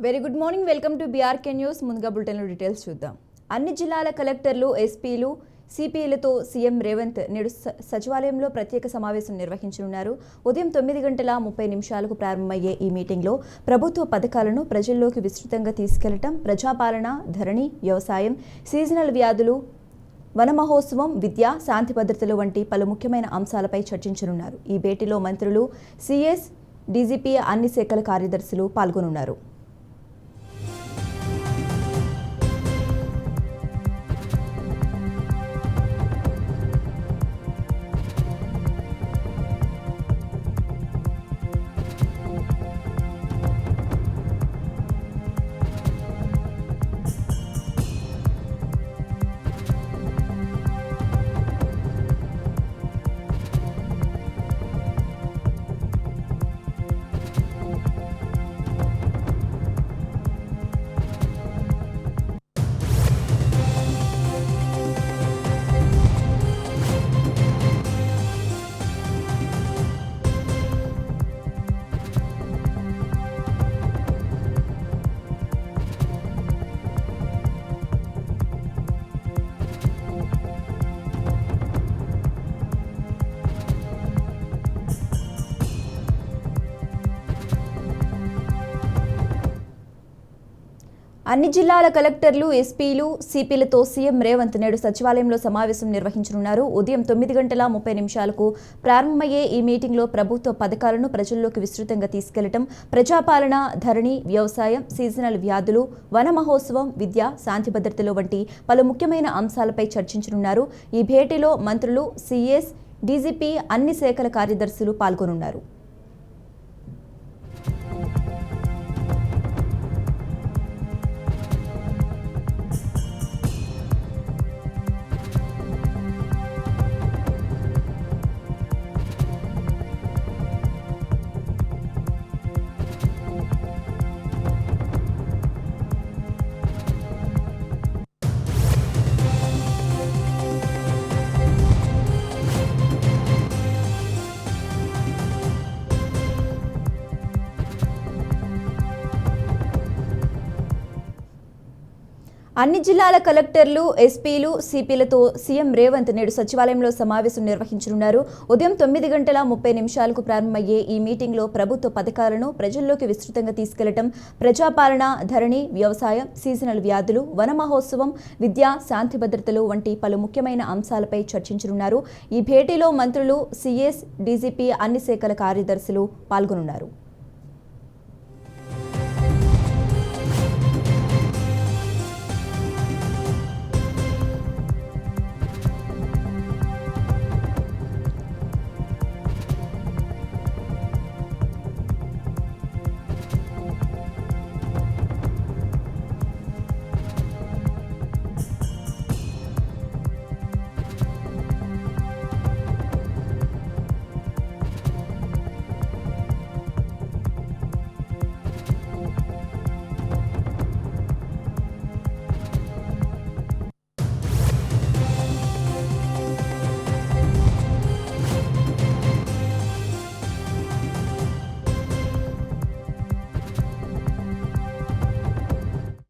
Very good morning, welcome to BRK news. ముందుగా బులెటిన్లో details చూద్దాం. అన్ని జిల్లాల కలెక్టర్లు, ఎస్పీలు, సిపిలతో సీఎం రేవంత్ నేడు సచివాలయంలో ప్రత్యేక సమావేశం నిర్వహించనున్నారు. ఉదయం 9:30 ప్రారంభమయ్యే ఈ మీటింగ్లో ప్రభుత్వ పథకాలను ప్రజల్లోకి విస్తృతంగా తీసుకెళ్లడం, ప్రజాపాలన, ధరణి, వ్యవసాయం, సీజనల్ వ్యాధులు, వన మహోత్సవం, విద్య, శాంతి భద్రతలు వంటి పలు ముఖ్యమైన అంశాలపై చర్చించనున్నారు. ఈ భేటీలో మంత్రులు, సీఎస్, డీజీపీ, అన్ని శాఖల కార్యదర్శులు పాల్గొనున్నారు. అన్ని జిల్లాల కలెక్టర్లు, ఎస్పీలు, సిపిలతో సీఎం రేవంత్ నేడు సచివాలయంలో సమావేశం నిర్వహించనున్నారు. ఉదయం 9:30 ప్రారంభమయ్యే ఈ మీటింగ్లో ప్రభుత్వ పథకాలను ప్రజల్లోకి విస్తృతంగా తీసుకెళ్లడం, ప్రజాపాలన, ధరణి, వ్యవసాయం, సీజనల్ వ్యాధులు, వన మహోత్సవం, విద్య, శాంతి భద్రతలు వంటి పలు ముఖ్యమైన అంశాలపై చర్చించనున్నారు. ఈ భేటీలో మంత్రులు, సీఎస్, డీజీపీ, అన్ని శాఖల కార్యదర్శులు పాల్గొనున్నారు. అన్ని జిల్లాల కలెక్టర్లు, ఎస్పీలు, సిపిలతో సీఎం రేవంత్ నేడు సచివాలయంలో సమావేశం నిర్వహించనున్నారు. ఉదయం 9:30 ప్రారంభమయ్యే ఈ మీటింగ్లో ప్రభుత్వ పథకాలను ప్రజల్లోకి విస్తృతంగా తీసుకెళ్లడం, ప్రజాపాలన, ధరణి, వ్యవసాయం, సీజనల్ వ్యాధులు, వన మహోత్సవం, విద్య, శాంతి భద్రతలు వంటి పలు ముఖ్యమైన అంశాలపై చర్చించనున్నారు. ఈ భేటీలో మంత్రులు, సీఎస్, డీజీపీ, అన్ని శాఖల కార్యదర్శులు పాల్గొనున్నారు.